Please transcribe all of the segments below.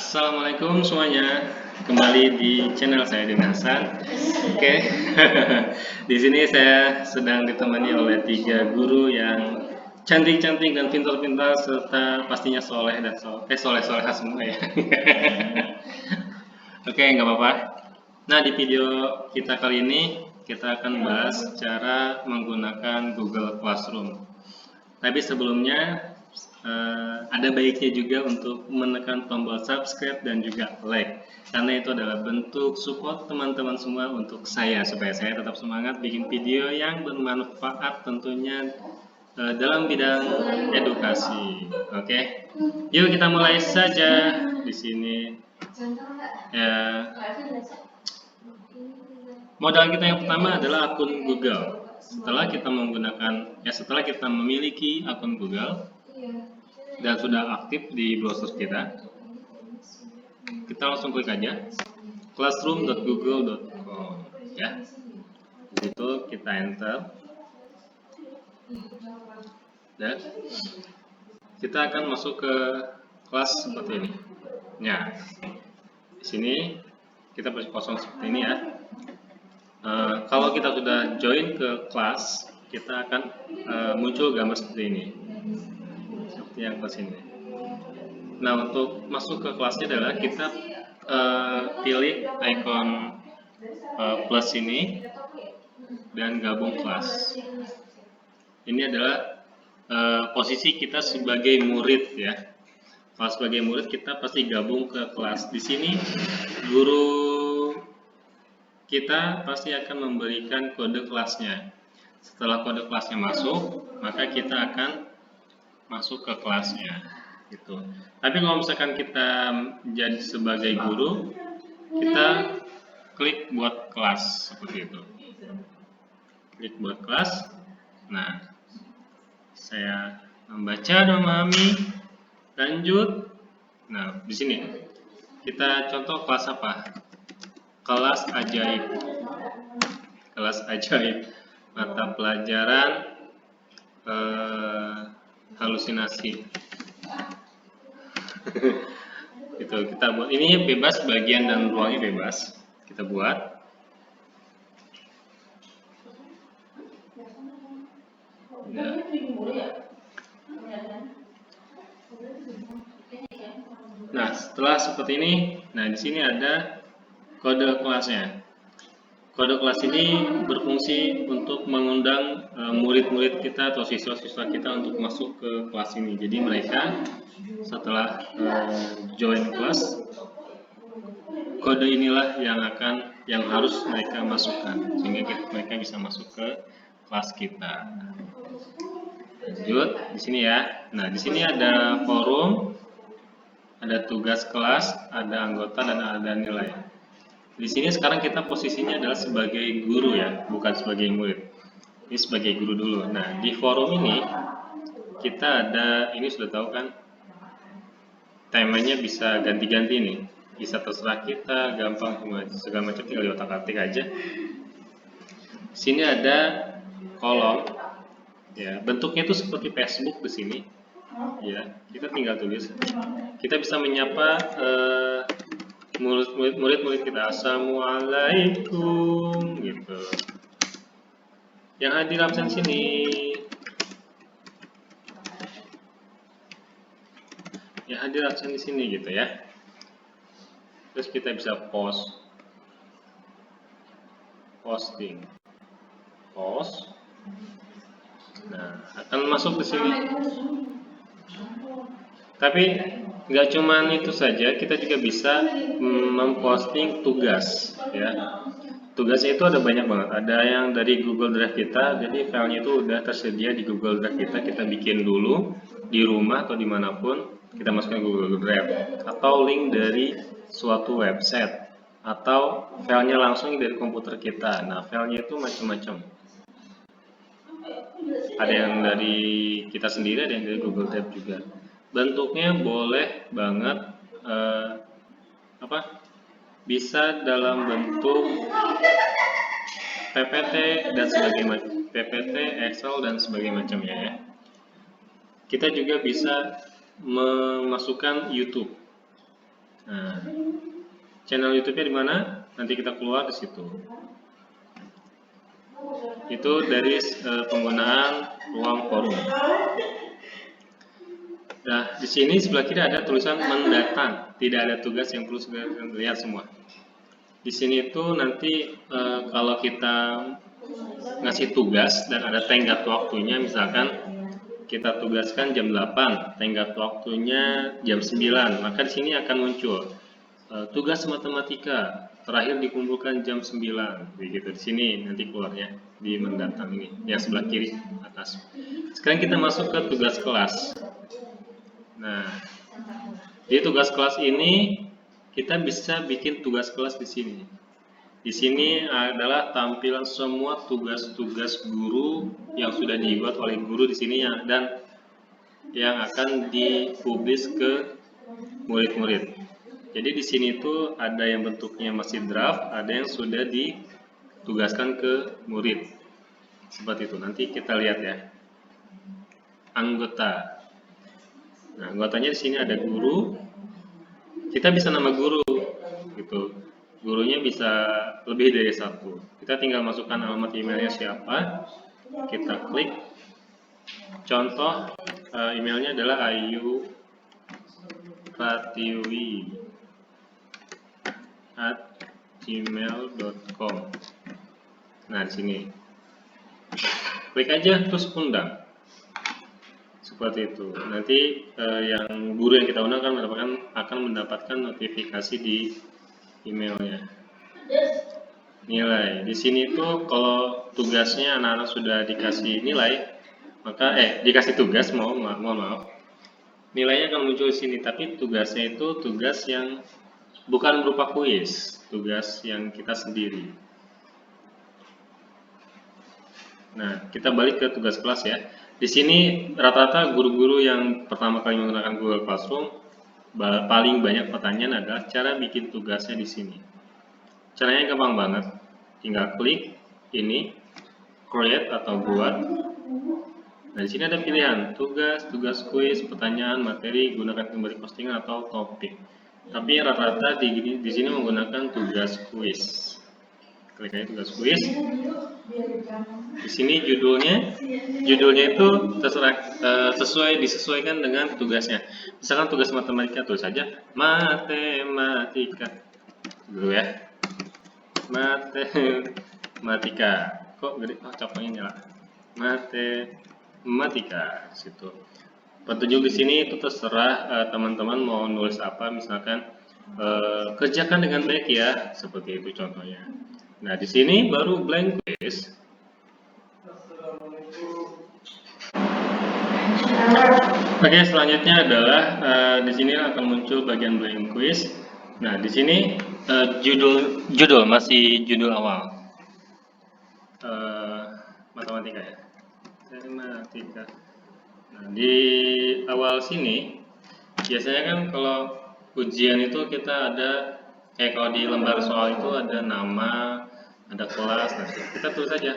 Assalamualaikum semuanya, kembali di channel saya Din Hasan. Oke, di sini saya sedang ditemani oleh 3 guru yang cantik-cantik dan pintar-pintar serta pastinya soleh dan soleh-solehah semua ya. Oke, nggak apa-apa. Nah, di video kita kali ini kita akan bahas cara menggunakan Google Classroom. Tapi sebelumnya ada baiknya juga untuk menekan tombol subscribe dan juga like, karena itu adalah bentuk support teman-teman semua untuk saya supaya saya tetap semangat bikin video yang bermanfaat tentunya dalam bidang edukasi. Oke, yuk kita mulai saja di sini. Ya, modal kita yang pertama adalah akun Google. Setelah kita memiliki akun Google dan sudah aktif di browser kita langsung klik aja classroom.google.com ya. Itu kita enter dan kita akan masuk ke kelas seperti ini. Ya, di sini kita posisi kosong seperti ini ya. Kalau kita sudah join ke kelas, kita akan muncul gambar seperti ini, seperti yang kelas ini. Nah, untuk masuk ke kelasnya adalah kita pilih icon plus ini dan gabung kelas. Ini adalah posisi kita sebagai murid ya. Kalau sebagai murid kita pasti gabung ke kelas. Di sini guru kita pasti akan memberikan kode kelasnya. Setelah kode kelasnya masuk, maka kita akan masuk ke kelasnya gitu. Tapi kalau misalkan kita jadi sebagai guru, kita klik buat kelas seperti itu. Klik buat kelas. Nah, saya membaca dan memahami. Lanjut. Nah, di sini kita contoh kelas apa? Kelas ajaib. Kelas ajaib. Mata pelajaran halusinasi. Itu kita buat. Ini bebas, bagian dan ruangnya bebas. Kita buat. Ya. Nah, setelah seperti ini, nah di sini ada kode kelasnya. Kode kelas ini berfungsi untuk mengundang murid-murid kita atau siswa-siswa kita untuk masuk ke kelas ini. Jadi mereka setelah join kelas, kode inilah yang harus mereka masukkan sehingga mereka bisa masuk ke kelas kita. Lanjut di sini ya. Nah, di sini ada forum, ada tugas kelas, ada anggota dan ada nilai. Di sini sekarang kita posisinya adalah sebagai guru ya, bukan sebagai murid. Ini sebagai guru dulu. Nah, di forum ini kita ada, ini sudah tahu kan, temanya bisa ganti-ganti nih. Bisa terserah kita, gampang segala macam, tinggal di otak-atik aja. Di sini ada kolom, ya bentuknya itu seperti Facebook di sini. Ya, kita tinggal tulis. Kita bisa menyapa murid-murid kita, assalamualaikum gitu. Yang hadir absen sini. Yang hadir absen di sini gitu ya. Terus kita bisa posting. Post. Nah, akan masuk ke sini. Tapi nggak cuman itu saja, kita juga bisa memposting tugas ya. Tugasnya itu ada banyak banget. Ada yang dari Google Drive kita, jadi filenya itu udah tersedia di Google Drive kita bikin dulu di rumah atau dimanapun, kita masukkan ke Google Drive. Atau link dari suatu website, atau filenya langsung dari komputer kita. Nah, filenya itu macam-macam. Ada yang dari kita sendiri, ada yang dari Google Drive juga. Bentuknya boleh banget bisa dalam bentuk PPT dan sebagainya, PPT, Excel dan sebagainya macamnya ya. Kita juga bisa memasukkan YouTube. Nah, channel YouTube-nya di mana? Nanti kita keluar di situ. Itu dari penggunaan ruang forum. Nah, di sini sebelah kiri ada tulisan mendatang, tidak ada tugas yang perlu lihat semua. Di sini itu nanti kalau kita ngasih tugas dan ada tenggat waktunya, misalkan kita tugaskan jam 8, tenggat waktunya jam 9, maka di sini akan muncul tugas matematika terakhir dikumpulkan jam 9, begitu. Di sini nanti keluarnya di mendatang ini, yang sebelah kiri atas. Sekarang kita masuk ke tugas kelas. Nah, di tugas kelas ini kita bisa bikin tugas kelas di sini. Di sini adalah tampilan semua tugas-tugas guru yang sudah dibuat oleh guru di sini dan yang akan dipublis ke murid-murid. Jadi di sini tuh ada yang bentuknya masih draft, ada yang sudah ditugaskan ke murid. Seperti itu. Nanti kita lihat ya. Anggota. Nah, anggotanya di sini ada guru. Kita bisa nama guru gitu. Gurunya bisa lebih dari satu. Kita tinggal masukkan alamat emailnya siapa. Kita klik. Contoh emailnya adalah ayupratiwi@gmail.com. Nah, di sini. Klik aja terus undang. Seperti itu. Nanti yang guru yang kita undang akan mendapatkan notifikasi di emailnya. Nilai. Di sini tuh kalau tugasnya anak-anak sudah dikasih nilai, maka dikasih tugas, mohon maaf. Nilainya akan muncul di sini, tapi tugasnya itu tugas yang bukan berupa kuis, tugas yang kita sendiri. Nah, kita balik ke tugas kelas ya. Di sini rata-rata guru-guru yang pertama kali menggunakan Google Classroom paling banyak pertanyaan adalah cara bikin tugasnya di sini. Caranya gampang banget, tinggal klik ini, create atau buat. Nah, di sini ada pilihan tugas, kuis, pertanyaan, materi, gunakan kembali postingan atau topik. Tapi rata-rata di sini menggunakan tugas kuis. Klik aja tugas kuis. Di sini judulnya itu terserah disesuaikan dengan tugasnya. Misalkan tugas matematika, tulis saja matematika dulu ya. Matematika. Kok gede? Oh, coklatnya nyala. Matematika situ. Petunjuk di sini itu terserah teman-teman mau nulis apa, misalkan kerjakan dengan baik ya, seperti itu contohnya. Nah, di sini baru blank quiz. Oke, selanjutnya adalah di sini akan muncul bagian blank quiz. Nah, di sini judul masih judul awal matematika ya, matematika. Nah, di awal sini biasanya kan kalau ujian itu kita ada kalau di lembar soal itu ada nama, ada kelas, nah kita tulis aja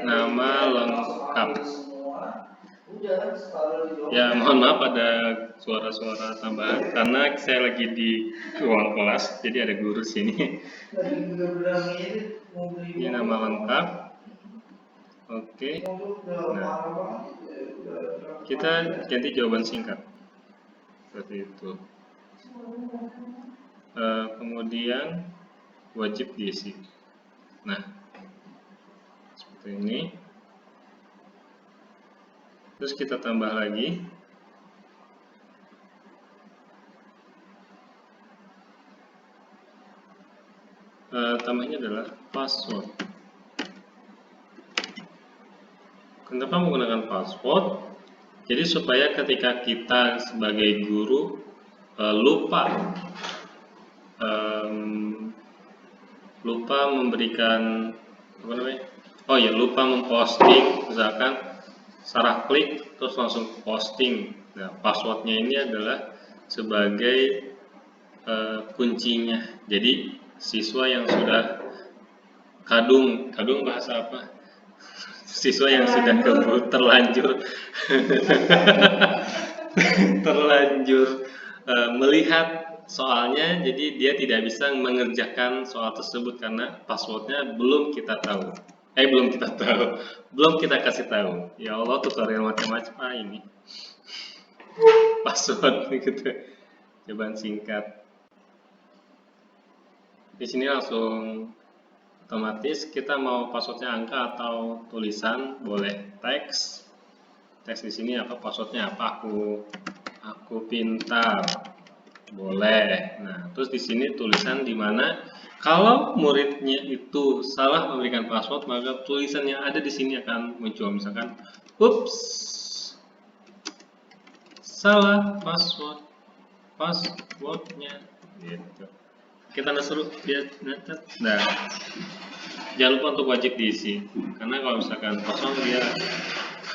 nama lengkap. Ya, mohon maaf ada suara-suara tambahan karena saya lagi di ruang kelas, jadi ada guru sini. Ini nama lengkap. Oke. Nah, kita ganti jawaban singkat seperti itu. Kemudian wajib diisi. Nah, seperti ini. Terus kita tambah lagi. Tambahnya adalah password. Kenapa menggunakan password? Jadi supaya ketika kita sebagai guru lupa memberikan lupa memposting, misalkan salah klik terus langsung posting. Nah, passwordnya ini adalah sebagai kuncinya. Jadi siswa yang sudah kadung bahasa apa? Siswa yang sudah terlanjur terlanjur melihat soalnya, jadi dia tidak bisa mengerjakan soal tersebut karena passwordnya belum kita tahu. Belum kita kasih tahu. Ya Allah, tutorial macam-macam ini. Password gitu. Jawaban singkat. Di sini langsung otomatis kita mau passwordnya angka atau tulisan, boleh teks. Teks di sini apa, passwordnya apa, aku pintar, boleh. Nah, terus di sini tulisan di mana kalau muridnya itu salah memberikan password, maka tulisan yang ada di sini akan muncul. Misalkan, ups, salah passwordnya, gitu. Kita suruh dia nyatet. Nah, jangan lupa untuk wajib diisi, karena kalau misalkan kosong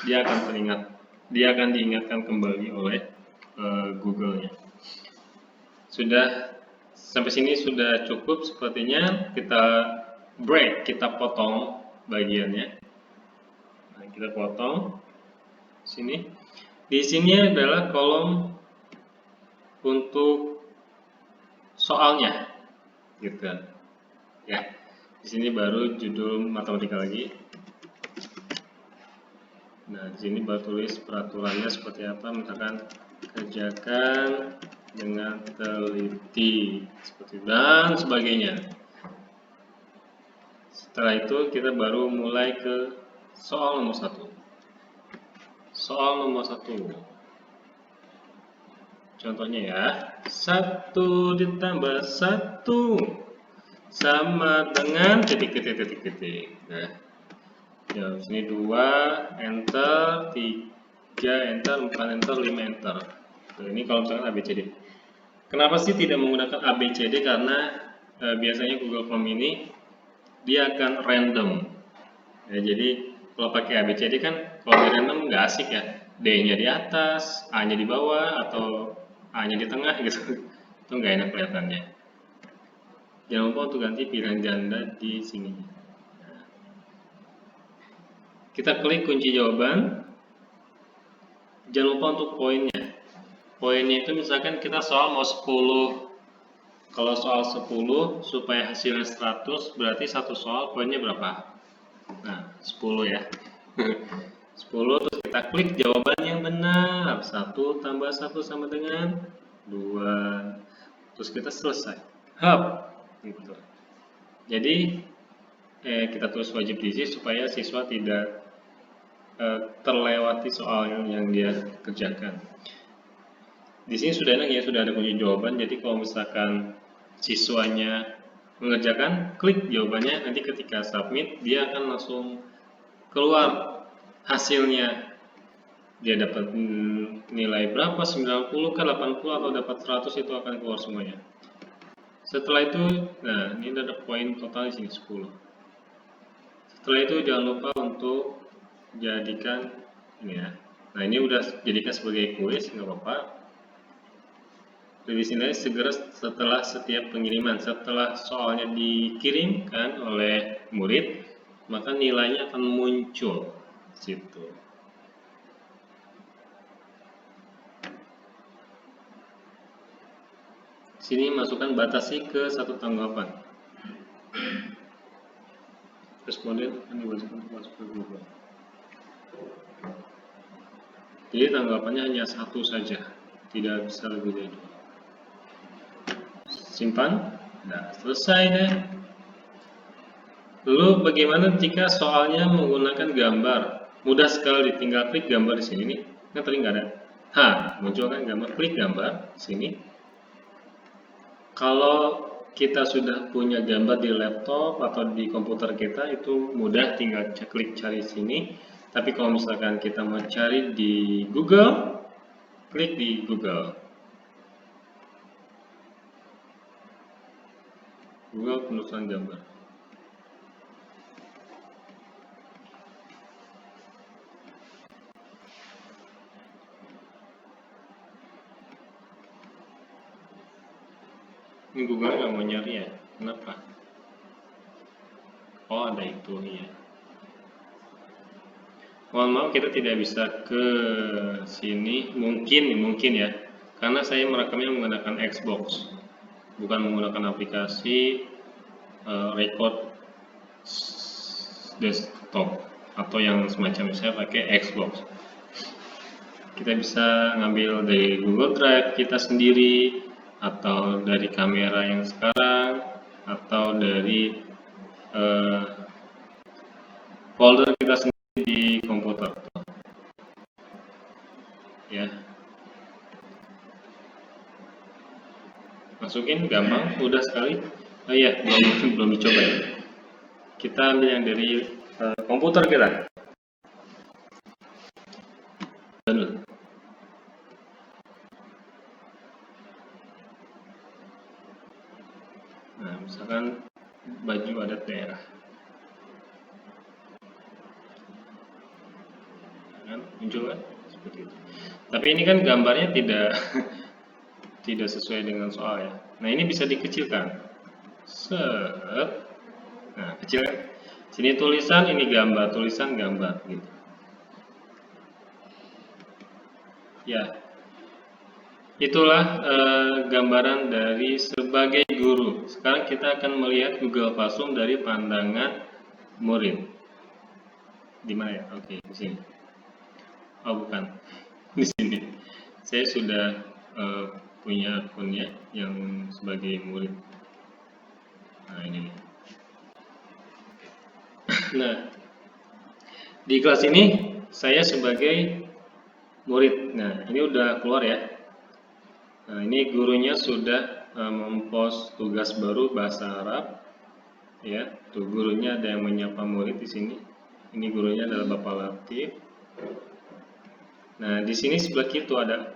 dia akan diingatkan kembali oleh Google-nya. Sudah sampai sini sudah cukup sepertinya. Kita break, kita potong bagiannya. Nah, kita potong sini. Di sini adalah kolom untuk soalnya, gitu ya. Di sini baru judul matematika lagi. Nah, di sini baru tulis peraturannya seperti apa, misalkan kerjakan dengan teliti, seperti dan sebagainya. Setelah itu kita baru mulai ke soal nomor 1. Soal nomor 1. Contohnya ya, 1 ditambah 1 sama dengan titik. Nah, ya, sini 2, enter, 3, enter, 4, enter, 5, enter. Nah, ini kalau misalkan ABCD. Kenapa sih tidak menggunakan ABCD? Karena biasanya Google Form ini dia akan random. Ya, jadi kalau pakai ABCD kan kalau di random nggak asik ya. D-nya di atas, A-nya di bawah, atau A-nya di tengah gitu. Itu nggak enak kelihatannya. Jangan lupa untuk ganti pilihan janda di sini. Nah, kita klik kunci jawaban. Jangan lupa untuk poinnya. Poinnya itu misalkan kita soal mau 10. Kalau soal 10 supaya hasilnya 100, berarti satu soal poinnya berapa? Nah, 10 ya. 10, terus kita klik jawaban yang benar. 1 tambah 1 sama dengan 2. Terus kita selesai. Hap. Gitu. Jadi kita tulis wajib diisi supaya siswa tidak terlewati soal yang dia kerjakan. Di sini sudah enak ya, sudah ada kunci jawaban. Jadi kalau misalkan siswanya mengerjakan, klik jawabannya, nanti ketika submit dia akan langsung keluar hasilnya. Dia dapat nilai berapa, 90 ke 80 atau dapat 100, itu akan keluar semuanya. Setelah itu, nah ini ada poin total di sini 10. Setelah itu jangan lupa untuk jadikan ini ya. Nah, ini udah jadikan sebagai kuis, nggak apa-apa. Revisi nilai segera setelah setiap pengiriman. Setelah soalnya dikirimkan oleh murid, maka nilainya akan muncul situ. Sini masukkan batasi ke satu tanggapan. Responden akan diwajibkan untuk masuk ke Google. Jadi tanggapannya hanya satu saja, tidak bisa lebih dari 2. Simpan. Nah, selesai deh. Lalu bagaimana jika soalnya menggunakan gambar? Mudah sekali, tinggal klik gambar di sini nih. Kan tadi nggak ada. Muncul kan gambar, klik gambar di sini. Kalau kita sudah punya gambar di laptop atau di komputer kita, itu mudah, tinggal klik cari sini. Tapi kalau misalkan kita mau cari di Google, klik di Google. Google penelusuran gambar. Ini Google nggak mau nyari ya? Kenapa? Oh, ada itu ya. Mohon maaf, kita tidak bisa ke sini. Mungkin ya. karena saya merekamnya menggunakan Xbox, bukan menggunakan aplikasi record desktop atau yang semacam. Saya pakai Xbox. Kita bisa ngambil dari Google Drive kita sendiri, atau dari kamera yang sekarang, atau dari folder kita sendiri di komputer. Ya, masukin gampang, mudah sekali. Oh iya, belum dicoba ya. Kita ambil yang dari komputer kita. Nah, misalkan baju adat daerah, kan muncul kan seperti itu. Tapi ini kan gambarnya tidak sesuai dengan soal ya. Nah, ini bisa dikecilkan. Set. Nah, kecil kan? Sini tulisan, ini gambar, tulisan, gambar gitu. Ya, itulah gambaran dari sebagai guru. Sekarang kita akan melihat Google Classroom dari pandangan murid. Di mana ya? Oke, di sini. Oh, bukan. Di sini. Saya sudah punya akunnya yang sebagai murid. Nah, ini. Nah, di kelas ini saya sebagai murid. Nah, ini udah keluar ya. Nah, ini gurunya sudah mempost tugas baru bahasa Arab. Ya, tuh gurunya ada yang menyapa murid di sini. Ini gurunya adalah Bapak Latif. Nah, di sini sebelah kiri itu ada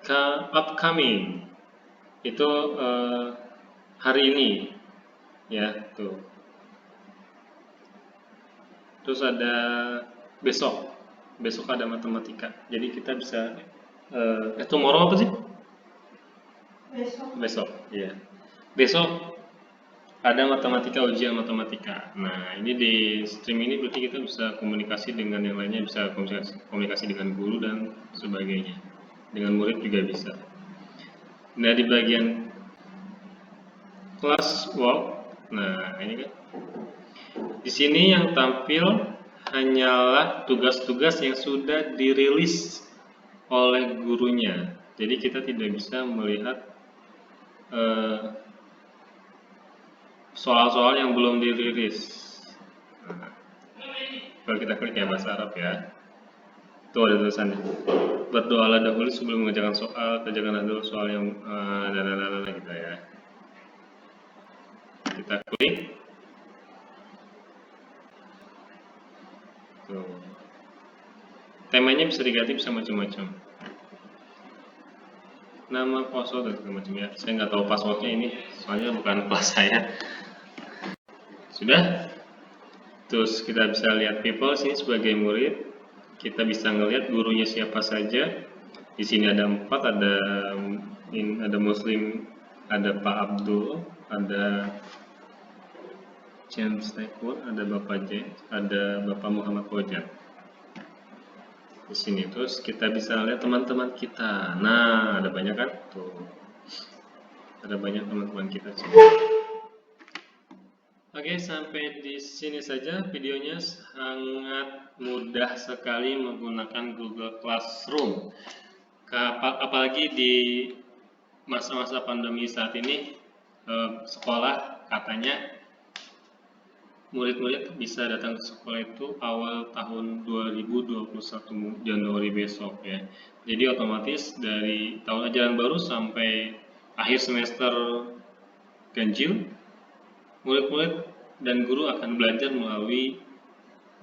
upcoming. Itu hari ini. Ya, tuh. Terus ada besok. Besok ada matematika. Jadi kita bisa tomorrow apa sih? Besok, ya. Besok ada matematika, ujian matematika. Nah, ini di stream ini berarti kita bisa komunikasi dengan yang lainnya, bisa komunikasi dengan guru dan sebagainya. Dengan murid juga bisa. Nah, di bagian class work, nah ini kan. Di sini yang tampil hanyalah tugas-tugas yang sudah dirilis oleh gurunya. Jadi kita tidak bisa melihat soal-soal yang belum dirilis. Nah, kalau kita klik ya bahasa Arab ya, tuh ada tulisannya. Berdoalah dahulu sebelum mengerjakan soal, kerjakanlah dulu soal yang gitu ya. Kita klik. Tuh. Temanya bisa diganti, bisa macam-macam. Nama, password dan segala macam ya. Saya nggak tahu passwordnya ini, soalnya bukan kelas saya. Sudah. Terus kita bisa lihat people sini sebagai murid. Kita bisa ngelihat gurunya siapa saja. Di sini ada 4, ada Muslim, ada Pak Abdul, ada James Taekwon, ada Bapak James, ada Bapak Muhammad Fauzan. Di sini terus kita bisa lihat teman-teman kita. Nah, ada banyak kan? Tuh. Ada banyak teman-teman kita sini. Oke, sampai di sini saja videonya. Sangat mudah sekali menggunakan Google Classroom. Apalagi di masa-masa pandemi saat ini, sekolah katanya murid-murid bisa datang ke sekolah itu awal tahun 2021 Januari besok ya. Jadi otomatis dari tahun ajaran baru sampai akhir semester ganjil, murid-murid dan guru akan belajar melalui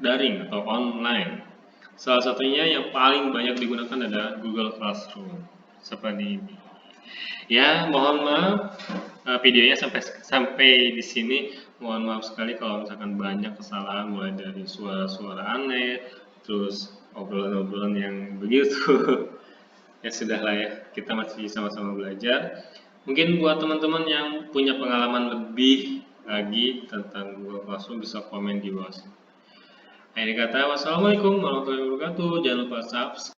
daring atau online. Salah satunya yang paling banyak digunakan adalah Google Classroom seperti ini. Ya, mohon maaf videonya sampai di sini. Mohon maaf sekali kalau misalkan banyak kesalahan, mulai dari suara-suara aneh, terus obrolan-obrolan yang begitu. Ya sudahlah ya, kita masih sama-sama belajar. Mungkin buat teman-teman yang punya pengalaman lebih lagi tentang Google Classroom bisa komen di bawah. Akhir kata, wassalamualaikum warahmatullahi wabarakatuh. Jangan lupa subscribe.